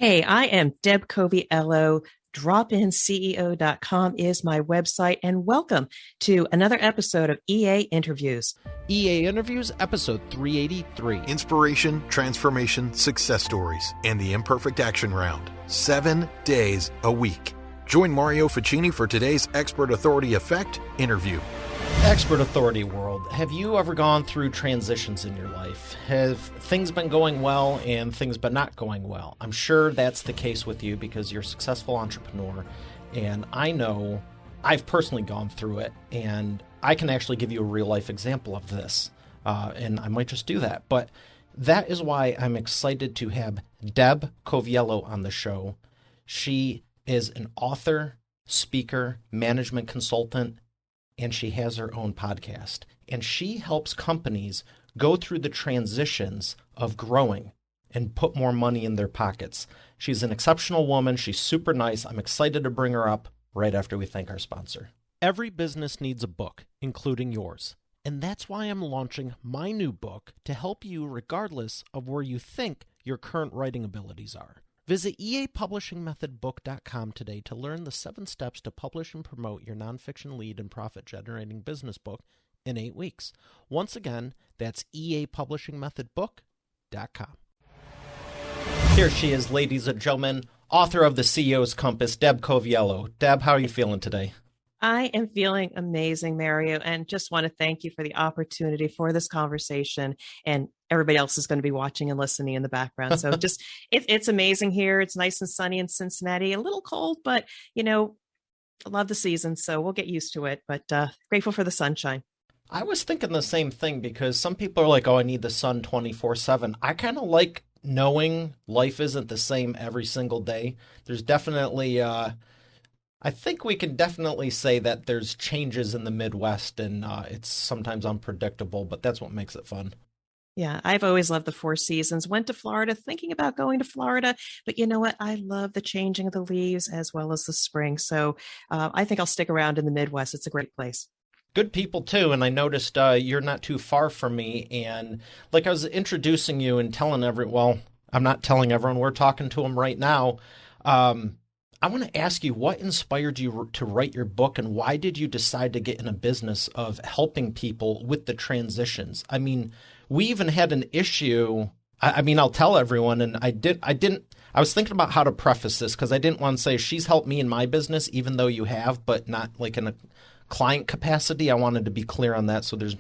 Hey, I am Deb Coviello. DropInCEO.com is my website, and welcome to another episode of EA Interviews. EA Interviews, episode 383. Inspiration, transformation, success stories, and the imperfect action round. 7 days a week. Join Mario Ficini for today's Expert Authority Effect interview. Expert Authority World, have you ever gone through transitions in your life? Have things been going well and things been not going well? I'm sure that's the case with you because you're a successful entrepreneur, and I know I've personally gone through it, and I can actually give you a real-life example of this, and I might just do that. But that is why I'm excited to have Deb Coviello on the show. She is an author, speaker, management consultant, and she has her own podcast. And she helps companies go through the transitions of growing and put more money in their pockets. She's an exceptional woman. She's super nice. I'm excited to bring her up right after we thank our sponsor. Every business needs a book, including yours. And that's why I'm launching my new book to help you regardless of where you think your current writing abilities are. Visit eapublishingmethodbook.com today to learn the 7 steps to publish and promote your nonfiction lead and profit-generating business book in 8 weeks. Once again, that's eapublishingmethodbook.com. Here she is, ladies and gentlemen, author of The CEO's Compass, Deb Coviello. Deb, how are you feeling today? I am feeling amazing, Mario, and just want to thank you for the opportunity for this conversation. And everybody else is going to be watching and listening in the background. So it's amazing here. It's nice and sunny in Cincinnati, a little cold, but I love the season, so we'll get used to it. But grateful for the sunshine. I was thinking the same thing because some people are like, oh, I need the sun 24/7. I kind of like knowing life isn't the same every single day. There's definitely I think we can definitely say that there's changes in the Midwest, and it's sometimes unpredictable, but that's what makes it fun. Yeah, I've always loved the 4 seasons. Went to Florida, thinking about going to Florida, but you know what? I love the changing of the leaves as well as the spring. So I think I'll stick around in the Midwest. It's a great place. Good people, too, and I noticed you're not too far from me, and like I was introducing you and telling well, I'm not telling everyone, we're talking to them right now. I want to ask you, what inspired you to write your book, and why did you decide to get in a business of helping people with the transitions? I mean, we even had an issue. I'll tell everyone, and I was thinking about how to preface this because I didn't want to say she's helped me in my business, even though you have, but not like in a client capacity. I wanted to be clear on that. So there's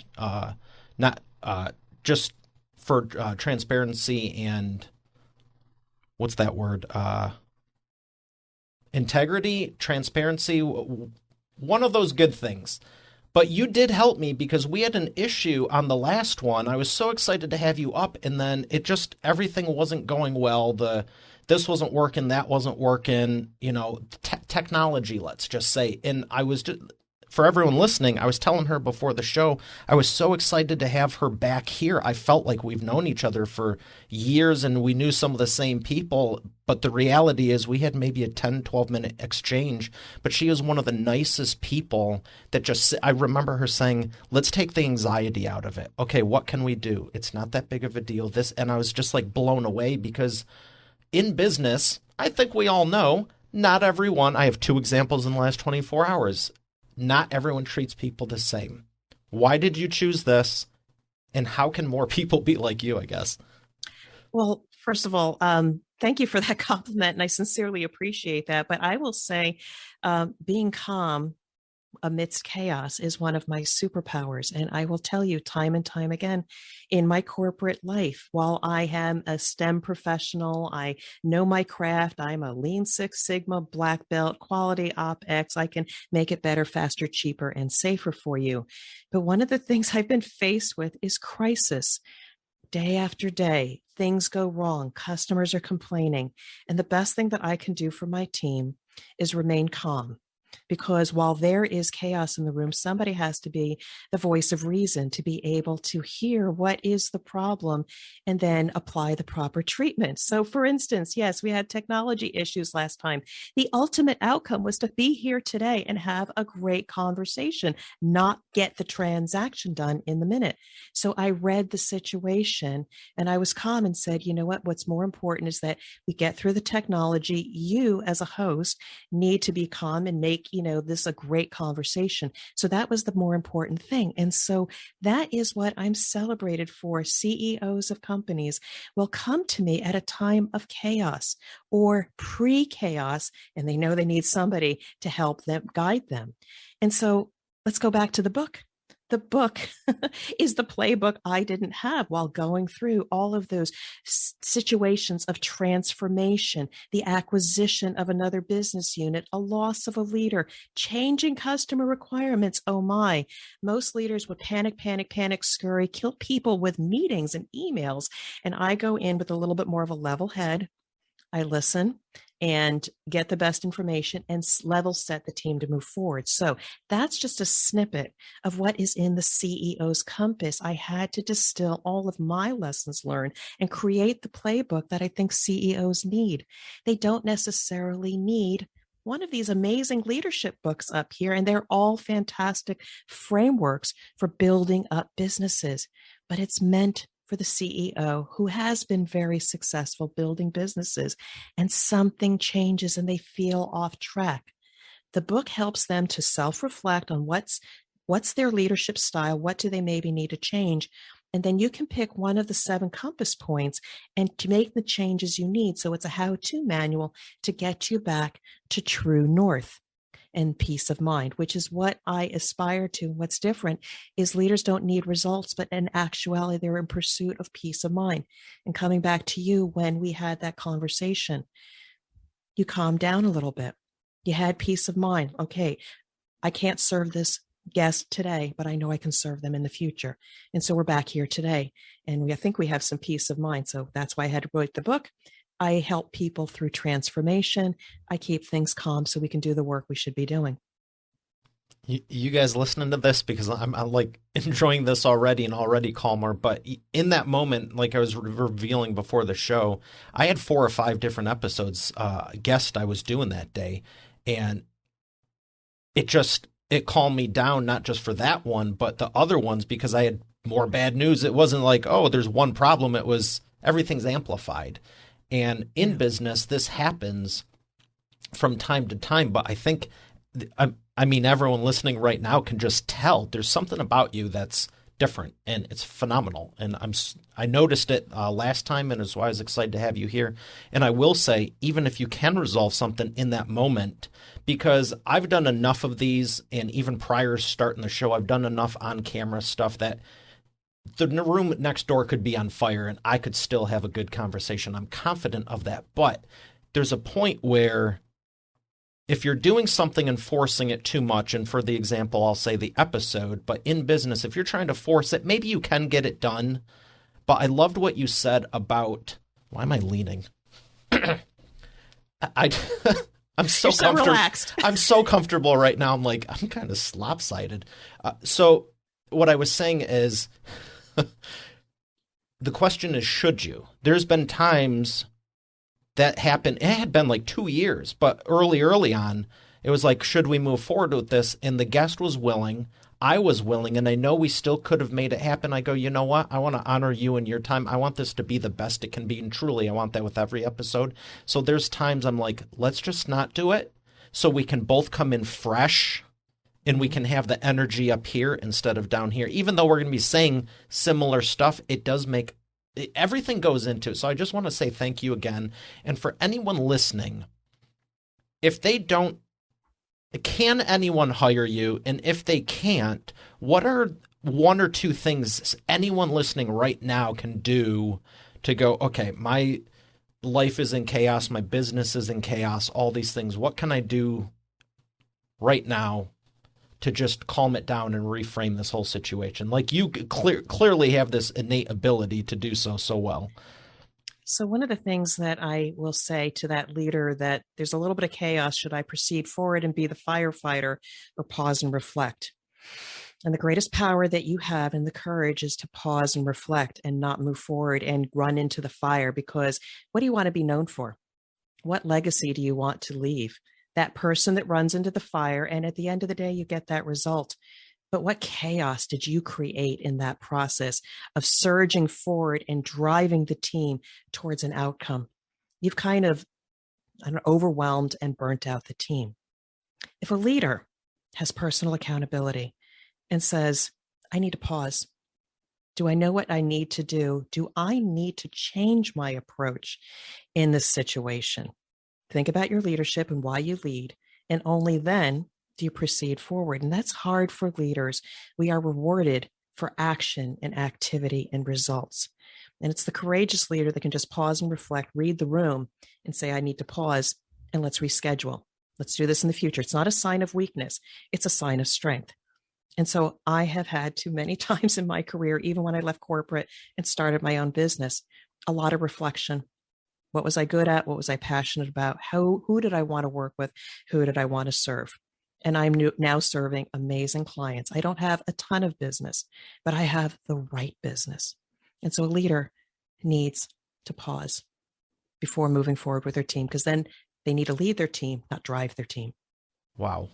not just for transparency and what's that word? Integrity, transparency, one of those good things. But you did help me because we had an issue on the last one. I was so excited to have you up, and then everything wasn't going well. This wasn't working, that wasn't working, technology, let's just say. And I was just, for everyone listening, I was telling her before the show, I was so excited to have her back here. I felt like we've known each other for years and we knew some of the same people. But the reality is we had maybe a 10, 12-minute exchange. But she was one of the nicest people that I remember her saying, let's take the anxiety out of it. Okay, what can we do? It's not that big of a deal. And I was just like blown away because in business, I think we all know, not everyone, I have 2 examples in the last 24 hours. Not everyone treats people the same. Why did you choose this? And how can more people be like you, I guess? Well, first of all, thank you for that compliment, and I sincerely appreciate that. But I will say being calm amidst chaos is one of my superpowers. And I will tell you time and time again, in my corporate life, while I am a STEM professional, I know my craft, I'm a Lean Six Sigma black belt, quality OpEx, I can make it better, faster, cheaper, and safer for you. But one of the things I've been faced with is crisis. Day after day, things go wrong, customers are complaining. And the best thing that I can do for my team is remain calm. because while there is chaos in the room, somebody has to be the voice of reason to be able to hear what is the problem and then apply the proper treatment. So, for instance, yes, we had technology issues last time. The ultimate outcome was to be here today and have a great conversation, not get the transaction done in the minute. So I read the situation and I was calm and said, you know what, what's more important is that we get through the technology. You as a host need to be calm and make, this a great conversation. So that was the more important thing. And so that is what I'm celebrated for. CEOs of companies will come to me at a time of chaos or pre-chaos, and they know they need somebody to help them, guide them. And so let's go back to the book. The book is the playbook I didn't have while going through all of those situations of transformation, the acquisition of another business unit, a loss of a leader, changing customer requirements. Oh my, most leaders would panic, scurry, kill people with meetings and emails. And I go in with a little bit more of a level head. I listen and get the best information and level set the team to move forward. So that's just a snippet of what is in the CEO's compass. I had to distill all of my lessons learned and create the playbook that I think CEOs need. They don't necessarily need one of these amazing leadership books up here, and they're all fantastic frameworks for building up businesses, but it's meant for the CEO who has been very successful building businesses and something changes and they feel off track. The book helps them to self-reflect on what's their leadership style, what do they maybe need to change, and then you can pick one of the 7 compass points and to make the changes you need. So it's a how-to manual to get you back to true north and peace of mind, which is what I aspire to. What's different is leaders don't need results, but in actuality, they're in pursuit of peace of mind. And coming back to you, when we had that conversation, you calmed down a little bit. You had peace of mind. Okay, I can't serve this guest today, but I know I can serve them in the future. And so we're back here today. And I think we have some peace of mind. So that's why I had to write the book. I help people through transformation. I keep things calm so we can do the work we should be doing. You guys listening to this, because I'm like enjoying this already and already calmer. But in that moment, like I was revealing before the show, I had 4 or 5 different episodes, guest I was doing that day. And it calmed me down, not just for that one, but the other ones, because I had more bad news. It wasn't like, oh, there's one problem. It was everything's amplified. And in business, this happens from time to time. But I think, everyone listening right now can just tell there's something about you that's different, and it's phenomenal. And I noticed it last time, and that's why I was excited to have you here. And I will say, even if you can resolve something in that moment, because I've done enough of these, and even prior to starting the show, I've done enough on-camera stuff that the room next door could be on fire and I could still have a good conversation. I'm confident of that. But there's a point where if you're doing something and forcing it too much, and for the example, I'll say the episode, but in business, if you're trying to force it, maybe you can get it done. But I loved what you said about, why am I leaning? I'm so comfortable. Relaxed. I'm so comfortable right now. I'm kind of lopsided. So what I was saying is, the question is, should you? There's been times that happened. It had been like 2 years, but early on, it was like, should we move forward with this? And the guest was willing. I was willing, and I know we still could have made it happen. I go, you know what? I want to honor you and your time. I want this to be the best it can be. And truly, I want that with every episode. So there's times I'm like, let's just not do it so we can both come in fresh. And we can have the energy up here instead of down here. Even though we're going to be saying similar stuff, it does make – everything goes into it. So I just want to say thank you again. And for anyone listening, if they don't – can anyone hire you? And if they can't, what are 1 or 2 things anyone listening right now can do to go, okay, my life is in chaos, my business is in chaos, all these things. What can I do right now to just calm it down and reframe this whole situation? Like you clearly have this innate ability to do so well. So one of the things that I will say to that leader, that there's a little bit of chaos. Should I proceed forward and be the firefighter, or pause and reflect? And the greatest power that you have and the courage is to pause and reflect and not move forward and run into the fire. Because what do you want to be known for? What legacy do you want to leave? That person that runs into the fire, and at the end of the day, you get that result. But what chaos did you create in that process of surging forward and driving the team towards an outcome? You've kind of overwhelmed and burnt out the team. If a leader has personal accountability and says, I need to pause. Do I know what I need to do? Do I need to change my approach in this situation? Think about your leadership and why you lead, and only then do you proceed forward. And that's hard for leaders. We are rewarded for action and activity and results. And it's the courageous leader that can just pause and reflect, read the room, and say, I need to pause and let's reschedule. Let's do this in the future. It's not a sign of weakness. It's a sign of strength. And so I have had too many times in my career, even when I left corporate and started my own business, a lot of reflection. What was I good at? What was I passionate about? Who did I want to work with? Who did I want to serve? And I'm now serving amazing clients. I don't have a ton of business, but I have the right business. And so a leader needs to pause before moving forward with their team, because then they need to lead their team, not drive their team. Wow.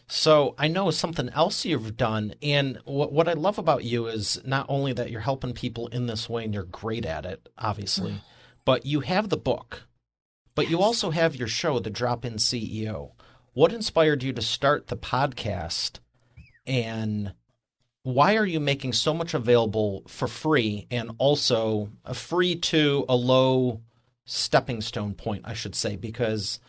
So I know something else you've done, and what I love about you is not only that you're helping people in this way, and you're great at it, obviously, but you have the book, but you also have your show, The Drop-In CEO. What inspired you to start the podcast, and why are you making so much available for free, and also a free to a low stepping stone point, I should say, because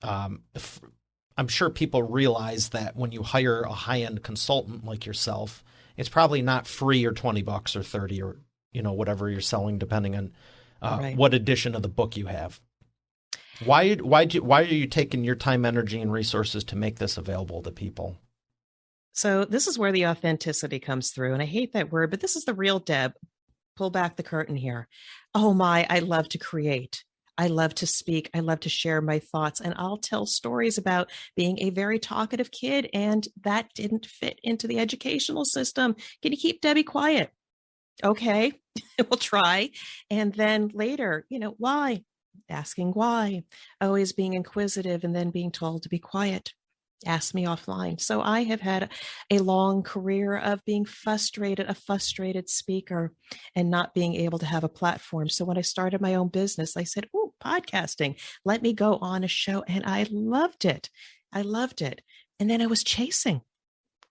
I'm sure people realize that when you hire a high-end consultant like yourself, it's probably not free or $20 or 30 or whatever you're selling, depending on what edition of the book you have. Why are you taking your time, energy, and resources to make this available to people? So this is where the authenticity comes through. And I hate that word, but this is the real Deb. Pull back the curtain here. Oh my, I love to create. I love to speak. I love to share my thoughts. And I'll tell stories about being a very talkative kid, and that didn't fit into the educational system. Can you keep Debbie quiet? Okay, we'll try. And then later, why? Asking why, always being inquisitive, and then being told to be quiet. Ask me offline. So I have had a long career of being a frustrated speaker, and not being able to have a platform. So when I started my own business, I said, oh, podcasting, let me go on a show. And I loved it. And then I was chasing.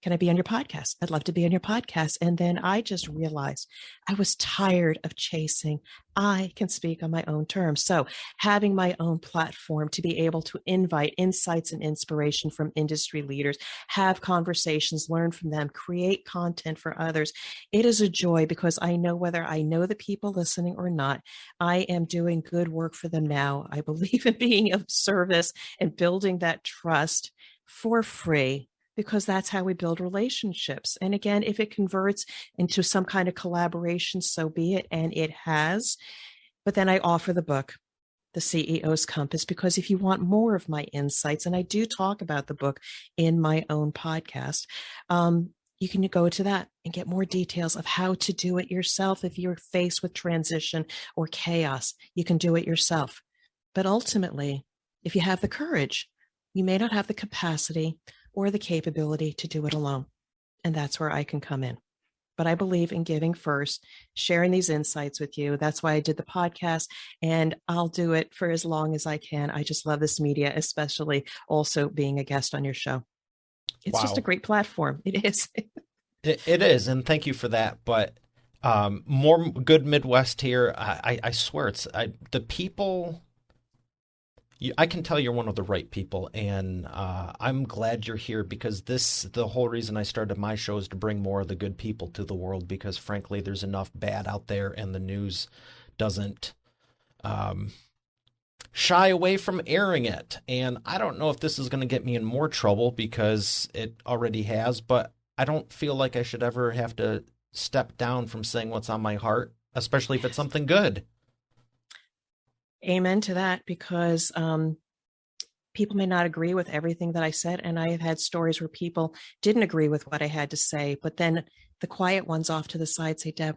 Can I be on your podcast? I'd love to be on your podcast. And then I just realized I was tired of chasing. I can speak on my own terms. So having my own platform to be able to invite insights and inspiration from industry leaders, have conversations, learn from them, create content for others. It is a joy, because I know whether I know the people listening or not, I am doing good work for them now. I believe in being of service and building that trust for free, because that's how we build relationships. And again, if it converts into some kind of collaboration, so be it. And it has. But then I offer the book, The CEO's Compass, because if you want more of my insights, and I do talk about the book in my own podcast, you can go to that and get more details of how to do it yourself. If you're faced with transition or chaos, you can do it yourself. But ultimately, if you have the courage, you may not have the capacity or the capability to do it alone. And that's where I can come in. But I believe in giving first, sharing these insights with you. That's why I did the podcast, and I'll do it for as long as I can. I just love this media, especially also being a guest on your show. It's just a great platform. It is. It is. And thank you for that. But more good Midwest here. I swear the people. I can tell you're one of the right people, and I'm glad you're here, because the whole reason I started my show is to bring more of the good people to the world, because frankly, there's enough bad out there, and the news doesn't shy away from airing it. And I don't know if this is going to get me in more trouble, because it already has, but I don't feel like I should ever have to step down from saying what's on my heart, especially if it's something good. Amen to that, because people may not agree with everything that I said. And I have had stories where people didn't agree with what I had to say, but then the quiet ones off to the side say, Deb,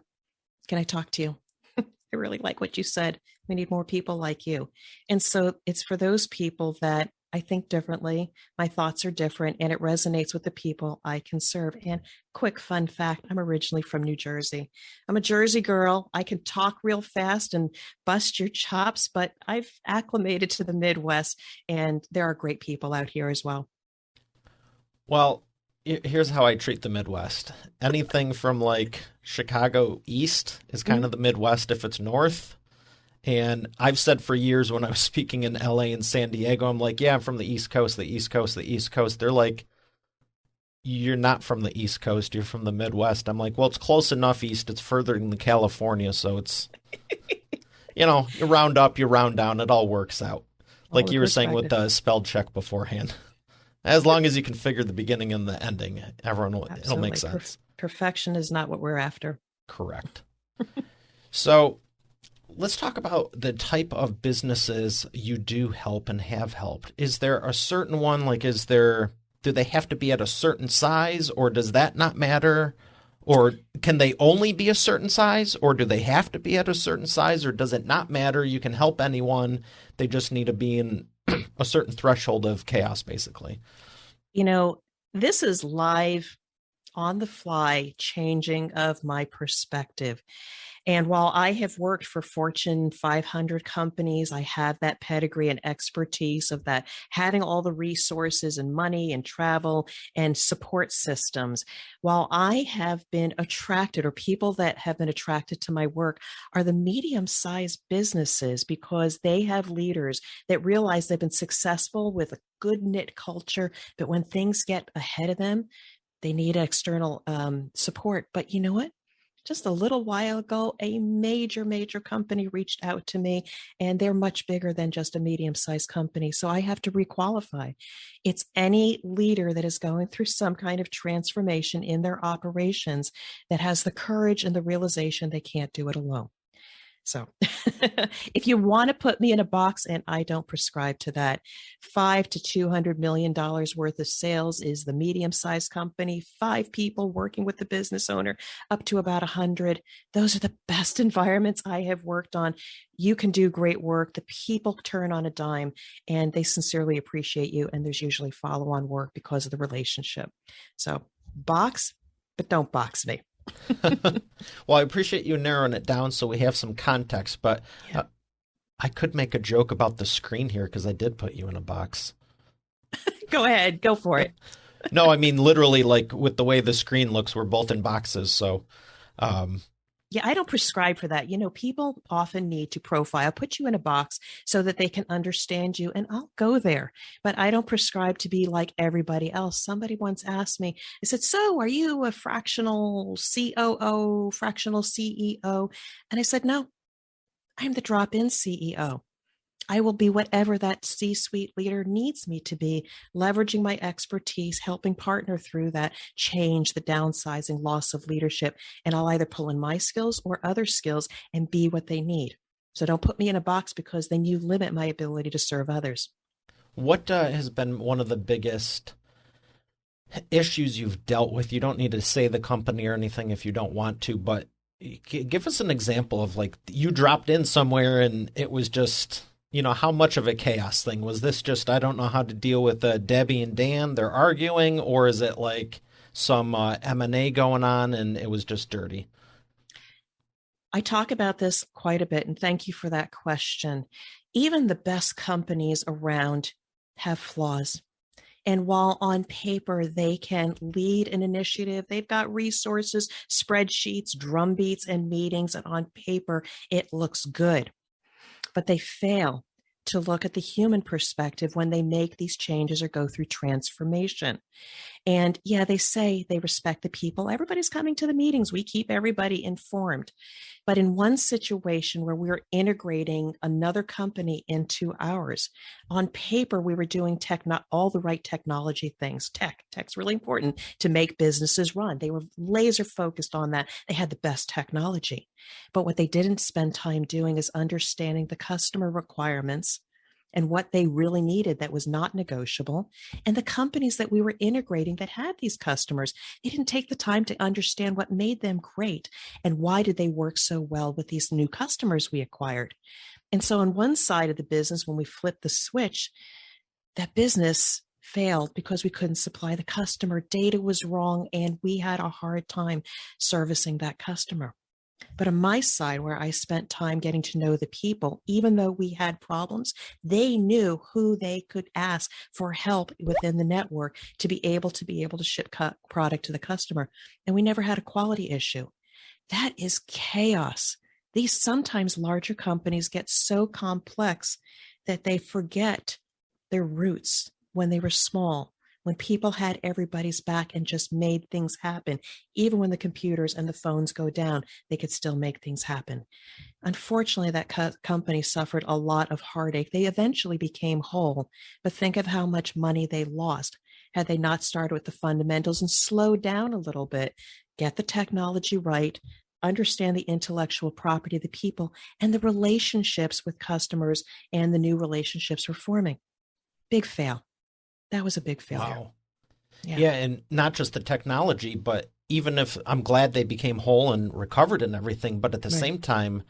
can I talk to you? I really like what you said. We need more people like you. And so it's for those people that I think differently. My thoughts are different and it resonates with the people I can serve. And quick fun fact, I'm originally from New Jersey. I'm a Jersey girl. I can talk real fast and bust your chops, but I've acclimated to the Midwest and there are great people out here as well. Well, here's how I treat the Midwest. Anything from like Chicago east is kind of the Midwest if it's north. And I've said for years when I was speaking in LA and San Diego, I'm like, yeah, I'm from the East Coast, the East Coast, the East Coast. They're like, you're not from the East Coast, you're from the Midwest. I'm like, well, it's close enough east. It's further than California. So it's, you round up, you round down. It all works out. Like you were saying with the spell check beforehand. As long as you can figure the beginning and the ending, it'll make sense. Perfection is not what we're after. Correct. So let's talk about the type of businesses you do help and have helped. Is there a certain one, do they have to be at a certain size, or does that not matter? Or can they only be a certain size, or do they have to be at a certain size, or does it not matter? You can help anyone. They just need to be in a certain threshold of chaos, basically. This is live on the fly changing of my perspective. And while I have worked for Fortune 500 companies, I have that pedigree and expertise of that, having all the resources and money and travel and support systems. While I have been attracted, or people that have been attracted to my work are the medium-sized businesses, because they have leaders that realize they've been successful with a good knit culture, but when things get ahead of them, they need external support. But you know what? Just a little while ago, a major company reached out to me, and they're much bigger than just a medium-sized company. So I have to requalify. It's any leader that is going through some kind of transformation in their operations that has the courage and the realization they can't do it alone. So if you want to put me in a box, and I don't prescribe to that, $5 to $200 million worth of sales is the medium-sized company, 5 people working with the business owner up to about 100. Those are the best environments I have worked on. You can do great work. The people turn on a dime and they sincerely appreciate you. And there's usually follow-on work because of the relationship. So box, but don't box me. Well, I appreciate you narrowing it down so we have some context, but I could make a joke about the screen here because I did put you in a box. Go ahead. Go for it. No, I mean, literally, like with the way the screen looks, we're both in boxes. So, yeah, I don't prescribe for that. People often need to profile, put you in a box so that they can understand you, and I'll go there. But I don't prescribe to be like everybody else. Somebody once asked me, I said, so are you a fractional COO, fractional CEO? And I said, no, I'm the drop-in CEO. I will be whatever that C-suite leader needs me to be, leveraging my expertise, helping partner through that change, the downsizing, loss of leadership. And I'll either pull in my skills or other skills and be what they need. So don't put me in a box, because then you limit my ability to serve others. What has been one of the biggest issues you've dealt with? You don't need to say the company or anything if you don't want to, but give us an example of like you dropped in somewhere and it was just... how much of a chaos thing? Was this just, I don't know how to deal with Debbie and Dan, they're arguing, or is it like some M&A going on and it was just dirty? I talk about this quite a bit, and thank you for that question. Even the best companies around have flaws. And while on paper they can lead an initiative, they've got resources, spreadsheets, drumbeats, and meetings, and on paper it looks good. But they fail to look at the human perspective when they make these changes or go through transformation. And yeah, they say they respect the people. Everybody's coming to the meetings. We keep everybody informed. But in one situation where we were integrating another company into ours, on paper, we were doing all the right technology things. Tech's really important to make businesses run. They were laser focused on that. They had the best technology. But what they didn't spend time doing is understanding the customer requirements and what they really needed that was not negotiable. And the companies that we were integrating that had these customers, they didn't take the time to understand what made them great and why did they work so well with these new customers we acquired. And so on one side of the business, when we flipped the switch, that business failed because we couldn't supply the customer. Data was wrong, and we had a hard time servicing that customer. But on my side, where I spent time getting to know the people, even though we had problems, they knew who they could ask for help within the network to be able to ship product to the customer. And we never had a quality issue. That is chaos. These sometimes larger companies get so complex that they forget their roots when they were small, when people had everybody's back and just made things happen. Even when the computers and the phones go down, they could still make things happen. Unfortunately, that company suffered a lot of heartache. They eventually became whole, but think of how much money they lost had they not started with the fundamentals and slowed down a little bit, get the technology right, understand the intellectual property of the people and the relationships with customers and the new relationships we're forming. Big fail. That was a big failure. Wow. Yeah, and not just the technology, but even if I'm glad they became whole and recovered and everything, but at the same time,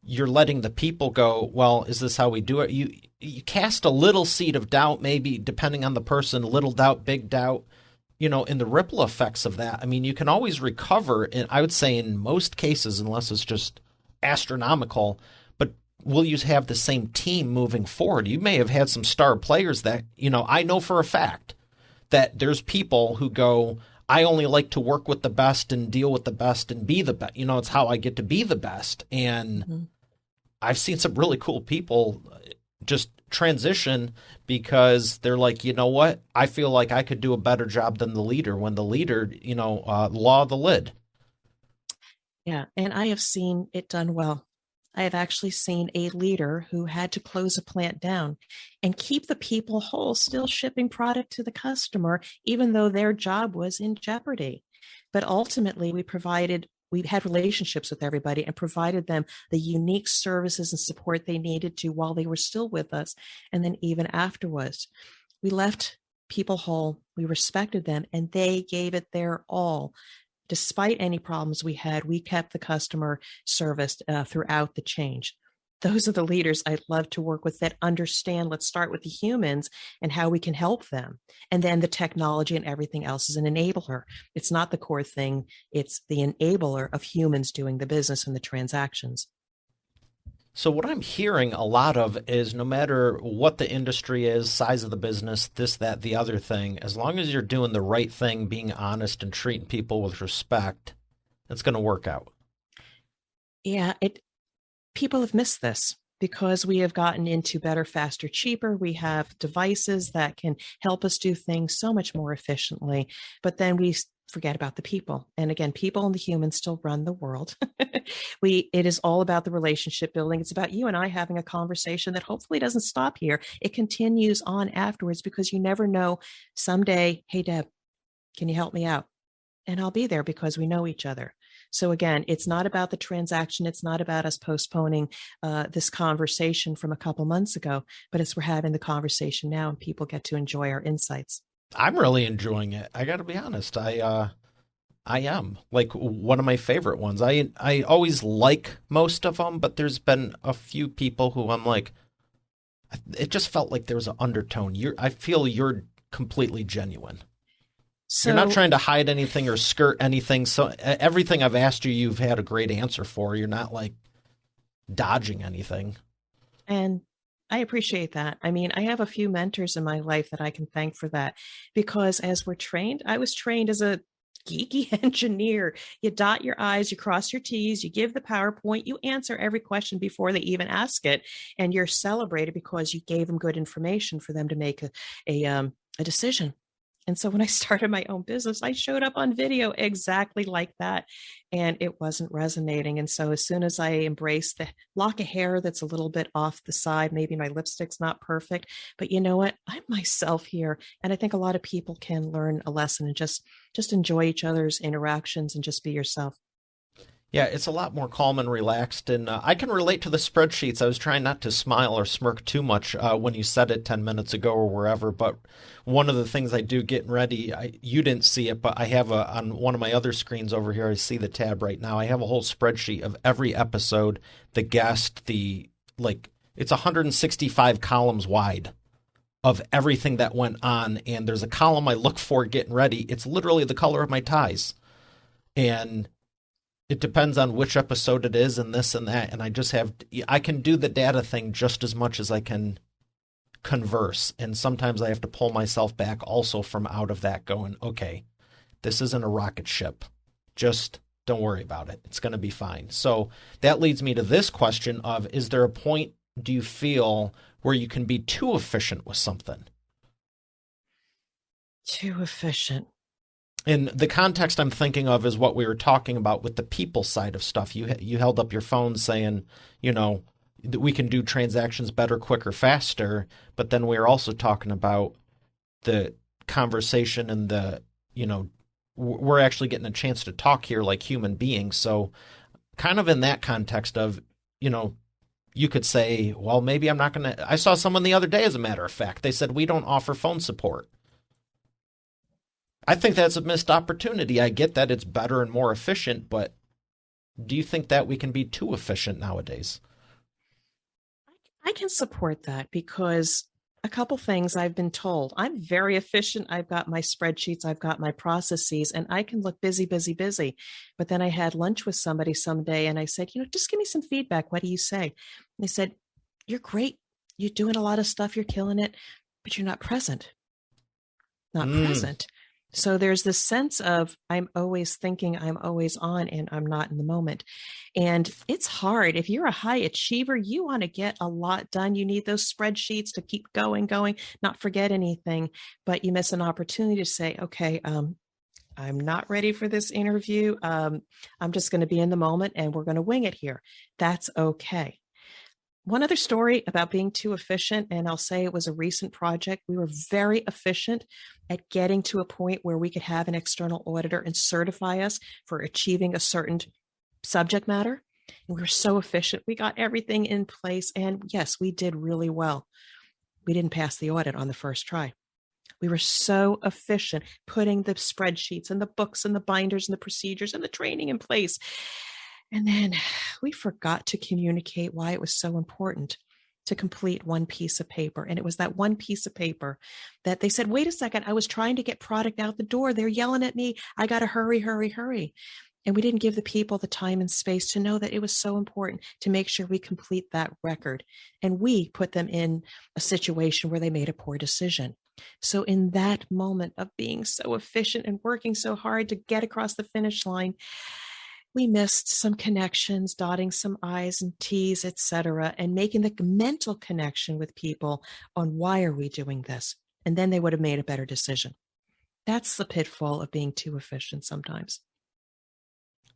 you're letting the people go, well, is this how we do it? You cast a little seed of doubt, maybe depending on the person, little doubt, big doubt, in the ripple effects of that. I mean, you can always recover, and I would say in most cases, unless it's just astronomical, but will you have the same team moving forward? You may have had some star players that, I know for a fact that there's people who go, I only like to work with the best and deal with the best and be the best. It's how I get to be the best. And I've seen some really cool people just transition because they're like, you know what? I feel like I could do a better job than the leader when the leader, law of the lid. Yeah. And I have seen it done well. I have actually seen a leader who had to close a plant down and keep the people whole, still shipping product to the customer, even though their job was in jeopardy. But ultimately, we had relationships with everybody and provided them the unique services and support they needed to while they were still with us. And then even afterwards, we left people whole, we respected them, and they gave it their all. Despite any problems we had, we kept the customer serviced throughout the change. Those are the leaders I'd love to work with that understand, let's start with the humans and how we can help them. And then the technology and everything else is an enabler. It's not the core thing. It's the enabler of humans doing the business and the transactions. So what I'm hearing a lot of is no matter what the industry is, size of the business, this, that, the other thing, as long as you're doing the right thing, being honest and treating people with respect, it's going to work out. Yeah, people have missed this because we have gotten into better, faster, cheaper. We have devices that can help us do things so much more efficiently, but then we forget about the people. And again, people and the humans still run the world. It is all about the relationship building. It's about you and I having a conversation that hopefully doesn't stop here. It continues on afterwards because you never know someday, hey, Deb, can you help me out? And I'll be there because we know each other. So again, it's not about the transaction. It's not about us postponing this conversation from a couple months ago, but it's we're having the conversation now and people get to enjoy our insights. I'm really enjoying it. I got to be honest. I am like one of my favorite ones. I always like most of them, but there's been a few people who I'm like, it just felt like there was an undertone. I feel you're completely genuine. So, you're not trying to hide anything or skirt anything. So everything I've asked you, you've had a great answer for. You're not like dodging anything. And I appreciate that. I mean, I have a few mentors in my life that I can thank for that because as we're trained, I was trained as a geeky engineer. You dot your I's, you cross your T's, you give the PowerPoint, you answer every question before they even ask it. And you're celebrated because you gave them good information for them to make a decision. And so when I started my own business, I showed up on video exactly like that, and it wasn't resonating. And so as soon as I embraced the lock of hair that's a little bit off the side, maybe my lipstick's not perfect, but you know what? I'm myself here. And I think a lot of people can learn a lesson and just enjoy each other's interactions and just be yourself. Yeah, it's a lot more calm and relaxed, and I can relate to the spreadsheets. I was trying not to smile or smirk too much when you said it 10 minutes ago or wherever, but one of the things I do getting ready, you didn't see it, but I have on one of my other screens over here, I see the tab right now, I have a whole spreadsheet of every episode, the guest, it's 165 columns wide of everything that went on, and there's a column I look for getting ready. It's literally the color of my ties, and it depends on which episode it is and this and that. And I can do the data thing just as much as I can converse. And sometimes I have to pull myself back also from out of that going, okay, this isn't a rocket ship. Just don't worry about it. It's going to be fine. So that leads me to this question of, is there a point, do you feel, where you can be too efficient with something? Too efficient. In the context I'm thinking of is what we were talking about with the people side of stuff. You held up your phone saying, that we can do transactions better, quicker, faster. But then we were also talking about the conversation and we're actually getting a chance to talk here like human beings. So kind of in that context of, you could say, well, maybe I'm not going to. I saw someone the other day, as a matter of fact, they said, we don't offer phone support. I think that's a missed opportunity. I get that it's better and more efficient, but do you think that we can be too efficient nowadays? I can support that because a couple things I've been told. I'm very efficient. I've got my spreadsheets, I've got my processes, and I can look busy, busy, busy. But then I had lunch with somebody someday and I said, just give me some feedback. What do you say? And they said, you're great. You're doing a lot of stuff. You're killing it, but you're not present. Not present. So there's this sense of I'm always thinking, I'm always on, and I'm not in the moment. And it's hard. If you're a high achiever, you want to get a lot done. You need those spreadsheets to keep going, not forget anything. But you miss an opportunity to say, okay, I'm not ready for this interview. I'm just going to be in the moment and we're going to wing it here. That's okay. One other story about being too efficient, and I'll say it was a recent project. We were very efficient at getting to a point where we could have an external auditor and certify us for achieving a certain subject matter. And we were so efficient. We got everything in place. And yes, we did really well. We didn't pass the audit on the first try. We were so efficient putting the spreadsheets and the books and the binders and the procedures and the training in place. And then we forgot to communicate why it was so important to complete one piece of paper. And it was that one piece of paper that they said, wait a second, I was trying to get product out the door. They're yelling at me. I got to hurry, hurry, hurry. And we didn't give the people the time and space to know that it was so important to make sure we complete that record. And we put them in a situation where they made a poor decision. So in that moment of being so efficient and working so hard to get across the finish line, we missed some connections, dotting some I's and T's, etc., and making the mental connection with people on why are we doing this? And then they would have made a better decision. That's the pitfall of being too efficient sometimes.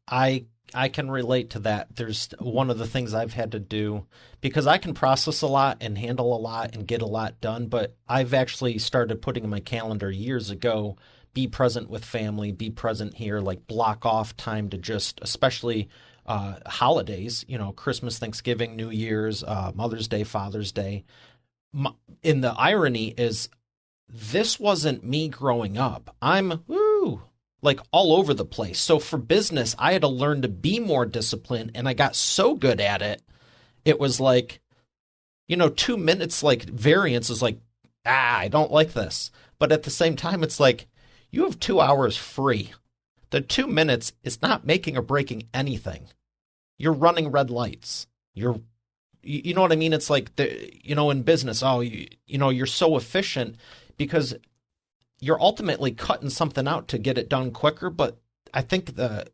I can relate to that. There's one of the things I've had to do because I can process a lot and handle a lot and get a lot done, but I've actually started putting in my calendar years ago, be present with family, be present here, like block off time to just, especially holidays, Christmas, Thanksgiving, New Year's, Mother's Day, Father's Day. And the irony is this wasn't me growing up. I'm like all over the place. So for business, I had to learn to be more disciplined, and I got so good at it. It was like, 2 minutes, like variance is like, I don't like this. But at the same time, it's like, you have 2 hours free. The 2 minutes is not making or breaking anything. You're running red lights. You know what I mean? It's like, in business, you're so efficient because you're ultimately cutting something out to get it done quicker. But I think to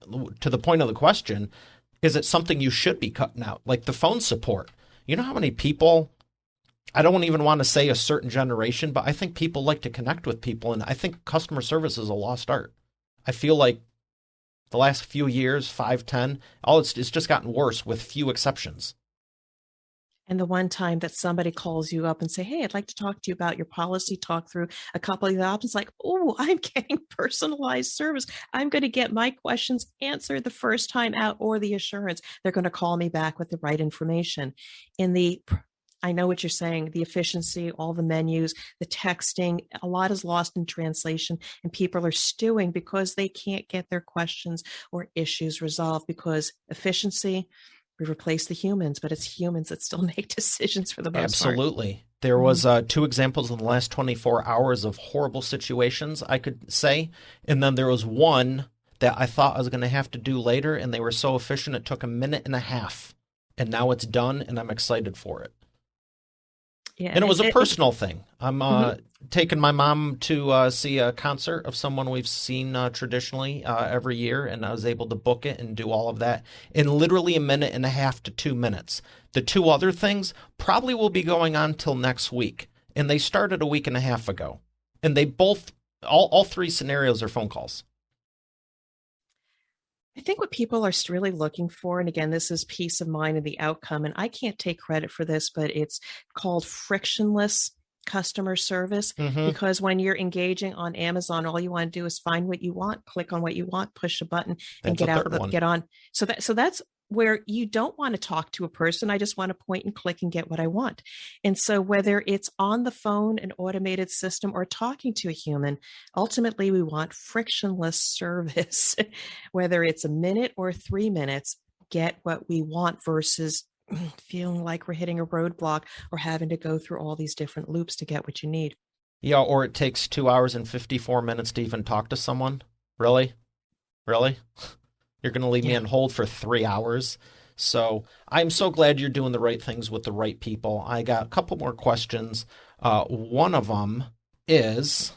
the point of the question, is it something you should be cutting out? Like the phone support. You know how many people I don't even want to say a certain generation, but I think people like to connect with people, and I think customer service is a lost art. I feel like the last few years, 5, 10, it's just gotten worse with few exceptions. And the one time that somebody calls you up and say, "Hey, I'd like to talk to you about your policy, talk through a couple of the options," like, "Oh, I'm getting personalized service. I'm going to get my questions answered the first time out, or the assurance they're going to call me back with the right information." In the I know what you're saying, the efficiency, all the menus, the texting, a lot is lost in translation, and people are stewing because they can't get their questions or issues resolved because efficiency, we replace the humans, but it's humans that still make decisions for the most part. Absolutely. There was 2 examples in the last 24 hours of horrible situations, I could say. And then there was one that I thought I was going to have to do later, and they were so efficient it took a minute and a half. And now it's done, and I'm excited for it. Yeah, And it was a personal thing. I'm taking my mom to see a concert of someone we've seen traditionally every year, and I was able to book it and do all of that in literally a minute and a half to 2 minutes. The 2 other things probably will be going on till next week, and they started a week and a half ago. And they both, all 3 scenarios are phone calls. I think what people are really looking for, and again, this is peace of mind and the outcome, and I can't take credit for this, but it's called frictionless customer service, because when you're engaging on Amazon, all you want to do is find what you want, click on what you want, push a button, and get on. So that's where you don't want to talk to a person. I just want to point and click and get what I want. And so whether it's on the phone, an automated system, or talking to a human, ultimately we want frictionless service, whether it's a minute or 3 minutes, get what we want versus feeling like we're hitting a roadblock or having to go through all these different loops to get what you need. Yeah, or it takes 2 hours and 54 minutes to even talk to someone. Really? You're going to leave me on hold for 3 hours? So I'm so glad you're doing the right things with the right people. I got a couple more questions. One of them is,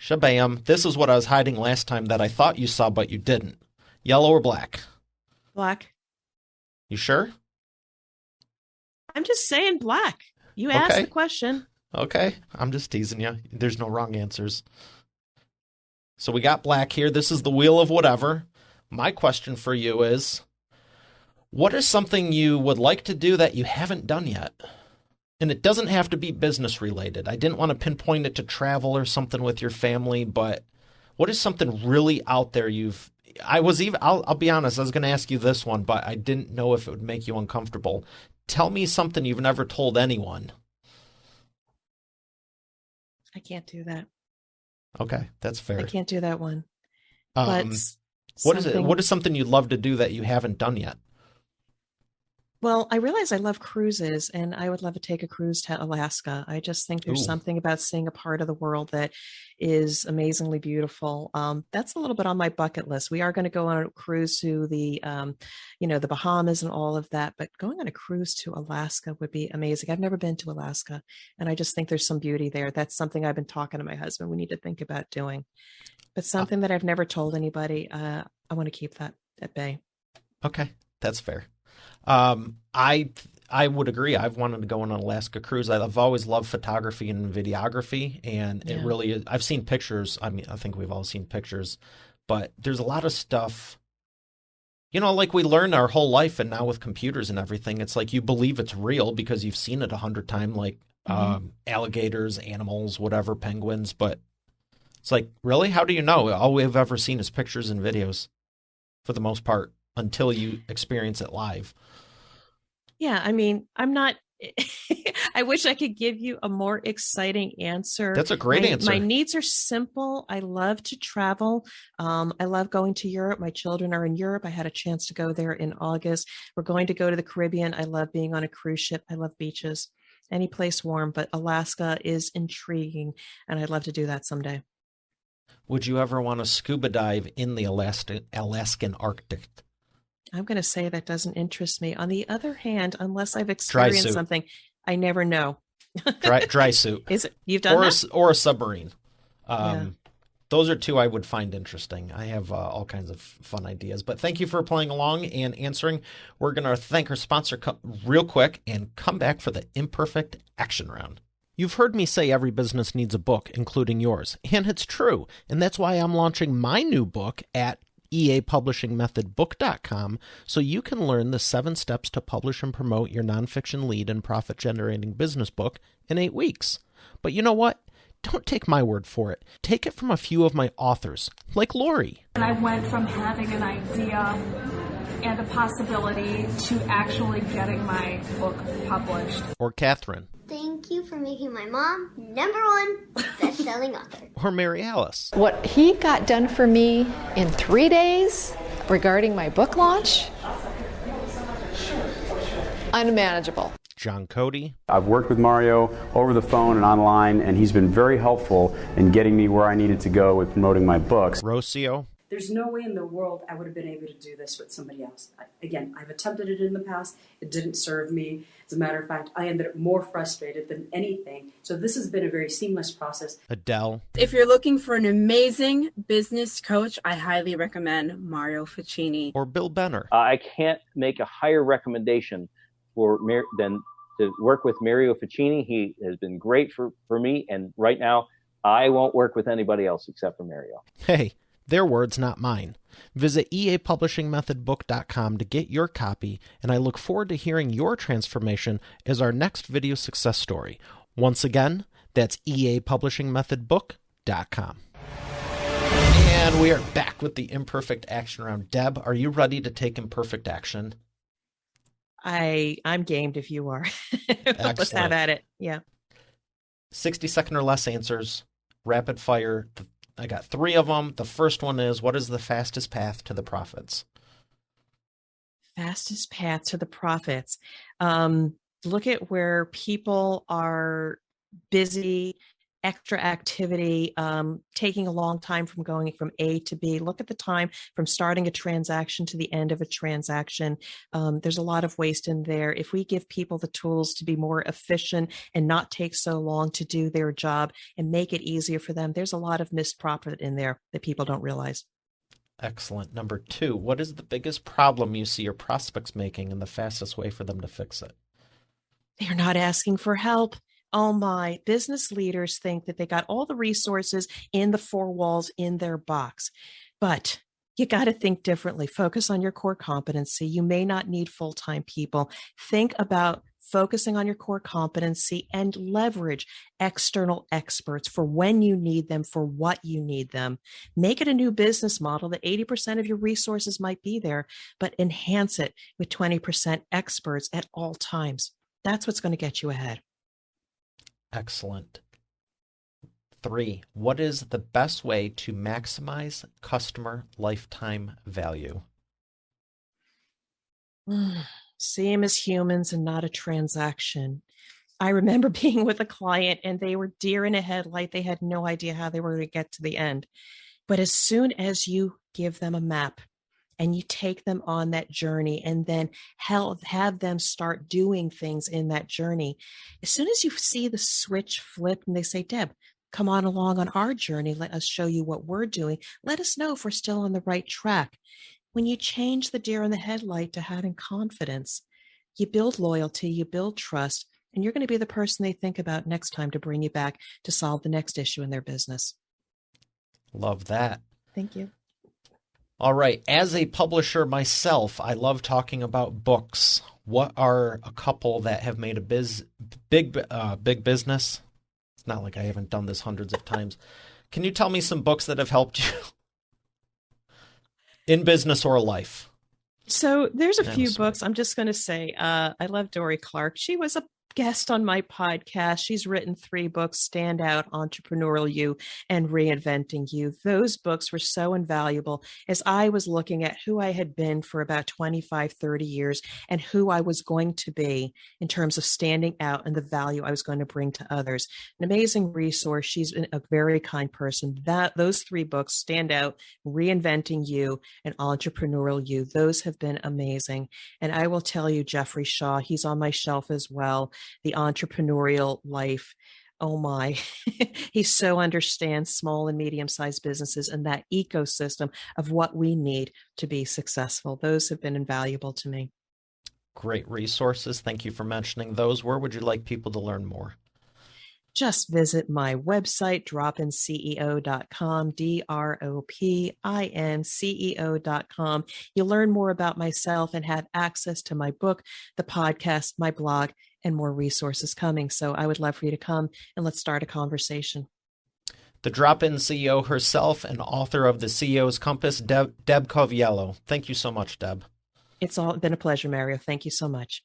shabam, this is what I was hiding last time that I thought you saw, but you didn't. Yellow or black? Black. You sure? I'm just saying black. You asked the question. Okay, I'm just teasing you. There's no wrong answers. So we got black here. This is the wheel of whatever. My question for you is, what is something you would like to do that you haven't done yet? And it doesn't have to be business related. I didn't want to pinpoint it to travel or something with your family, but what is something really out there I'll be honest, I was going to ask you this one, but I didn't know if it would make you uncomfortable. Tell me something you've never told anyone. I can't do that. Okay, that's fair. I can't do that one. But what is it? What is something you'd love to do that you haven't done yet? Well, I realize I love cruises, and I would love to take a cruise to Alaska. I just think there's something about seeing a part of the world that is amazingly beautiful. That's a little bit on my bucket list. We are going to go on a cruise to the Bahamas and all of that, but going on a cruise to Alaska would be amazing. I've never been to Alaska, and I just think there's some beauty there. That's something I've been talking to my husband. We need to think about doing, but something that I've never told anybody. I want to keep that at bay. Okay, that's fair. I would agree. I've wanted to go on an Alaska cruise. I've always loved photography and videography, and it really is. I've seen pictures. I mean, I think we've all seen pictures, but there's a lot of stuff, like we learn our whole life, and now with computers and everything, it's like you believe it's real because you've seen it 100 times, like alligators, animals, whatever, penguins, but it's like, really? How do you know? All we've ever seen is pictures and videos for the most part until you experience it live. Yeah, I mean, I'm not I wish I could give you a more exciting answer. That's a great answer. My needs are simple. I love to travel. I love going to Europe. My children are in Europe. I had a chance to go there in August. We're going to go to the Caribbean. I love being on a cruise ship. I love beaches, any place warm, but Alaska is intriguing, and I'd love to do that someday. Would you ever want to scuba dive in the Alaskan Arctic? I'm going to say that doesn't interest me. On the other hand, unless I've experienced something, I never know. Dry suit. Is it? You've done that? Or a submarine. Those are two I would find interesting. I have all kinds of fun ideas. But thank you for playing along and answering. We're going to thank our sponsor real quick and come back for the Imperfect Action Round. You've heard me say every business needs a book, including yours. And it's true. And that's why I'm launching my new book at eapublishingmethodbook.com so you can learn the 7 steps to publish and promote your nonfiction lead and profit-generating business book in 8 weeks. But you know what? Don't take my word for it. Take it from a few of my authors, like Lori. And I went from having an idea and a possibility to actually getting my book published. Or Catherine. Thank you for making my mom #1 best-selling author. Or Mary Alice. What he got done for me in 3 days regarding my book launch, unmanageable. John Cody. I've worked with Mario over the phone and online, and he's been very helpful in getting me where I needed to go with promoting my books. Rocio. There's no way in the world I would have been able to do this with somebody else. I've attempted it in the past. It didn't serve me. As a matter of fact, I ended up more frustrated than anything. So this has been a very seamless process. Adele. If you're looking for an amazing business coach, I highly recommend Mario Ficini. Or Bill Benner. I can't make a higher recommendation than to work with Mario Ficini. He has been great for me, and right now I won't work with anybody else except for Mario. Hey, their words, not mine. Visit eapublishingmethodbook.com to get your copy, and I look forward to hearing your transformation as our next video success story. Once again, that's eapublishingmethodbook.com. And we are back with the Imperfect Action Round. Deb, are you ready to take imperfect action? I'm gamed if you are. Let's have at it. Yeah. 60-second or less answers, rapid fire. I got 3 of them. The first one is, what is the fastest path to the profits? Fastest path to the profits. Look at where people are busy, extra activity, taking a long time from going from A to B. Look at the time from starting a transaction to the end of a transaction. There's a lot of waste in there. If we give people the tools to be more efficient and not take so long to do their job and make it easier for them, there's a lot of missed profit in there that people don't realize. Excellent. Number 2, what is the biggest problem you see your prospects making and the fastest way for them to fix it? They're not asking for help. Oh my, business leaders think that they got all the resources in the 4 walls in their box, but you got to think differently. Focus on your core competency. You may not need full-time people. Think about focusing on your core competency and leverage external experts for when you need them, for what you need them. Make it a new business model that 80% of your resources might be there, but enhance it with 20% experts at all times. That's what's going to get you ahead. Excellent. 3, what is the best way to maximize customer lifetime value? See them as humans and not a transaction. I remember being with a client and they were deer in a headlight. They had no idea how they were going to get to the end. But as soon as you give them a map and you take them on that journey and then have them start doing things in that journey, as soon as you see the switch flip and they say, Deb, come on along on our journey. Let us show you what we're doing. Let us know if we're still on the right track. When you change the deer in the headlight to having confidence, you build loyalty, you build trust, and you're going to be the person they think about next time to bring you back to solve the next issue in their business. Love that. Thank you. All right. As a publisher myself, I love talking about books. What are a couple that have made a big business? It's not like I haven't done this hundreds of times. Can you tell me some books that have helped you in business or life? So there's a few books. I'm just going to say, I love Dory Clark. She was a guest on my podcast. She's written 3 books, Stand Out, Entrepreneurial You, and Reinventing You. Those books were so invaluable as I was looking at who I had been for about 25, 30 years and who I was going to be in terms of standing out and the value I was going to bring to others. An amazing resource. She's been a very kind person. Those 3 books, Stand Out, Reinventing You, and Entrepreneurial You, those have been amazing. And I will tell you, Jeffrey Shaw, he's on my shelf as well. The Entrepreneurial Life. Oh my, he so understands small and medium sized businesses and that ecosystem of what we need to be successful. Those have been invaluable to me. Great resources. Thank you for mentioning those. Where would you like people to learn more? Just visit my website, dropinceo.com, dropinceo.com. You'll learn more about myself and have access to my book, the podcast, my blog, and more resources coming. So I would love for you to come and let's start a conversation. The Drop-In CEO herself and author of The CEO's Compass, Deb Coviello. Thank you so much, Deb. It's all been a pleasure, Mario. Thank you so much.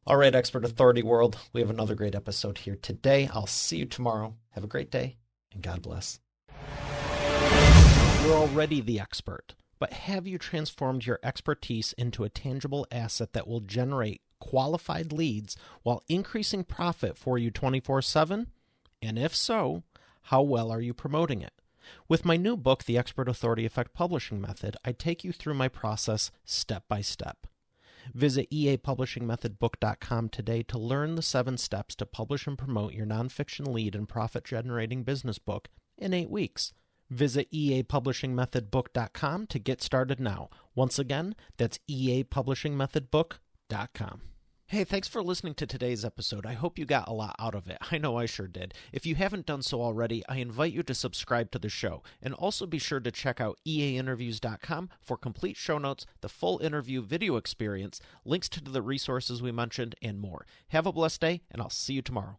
All right, Expert Authority World, we have another great episode here today. I'll see you tomorrow. Have a great day, and God bless. You're already the expert, but have you transformed your expertise into a tangible asset that will generate qualified leads while increasing profit for you 24/7? And if so, how well are you promoting it? With my new book, The Expert Authority Effect Publishing Method, I take you through my process step by step. Visit eapublishingmethodbook.com today to learn the 7 steps to publish and promote your nonfiction lead and profit-generating business book in 8 weeks. Visit eapublishingmethodbook.com to get started now. Once again, that's eapublishingmethodbook.com. Hey, thanks for listening to today's episode. I hope you got a lot out of it. I know I sure did. If you haven't done so already, I invite you to subscribe to the show. And also be sure to check out eainterviews.com for complete show notes, the full interview video experience, links to the resources we mentioned, and more. Have a blessed day, and I'll see you tomorrow.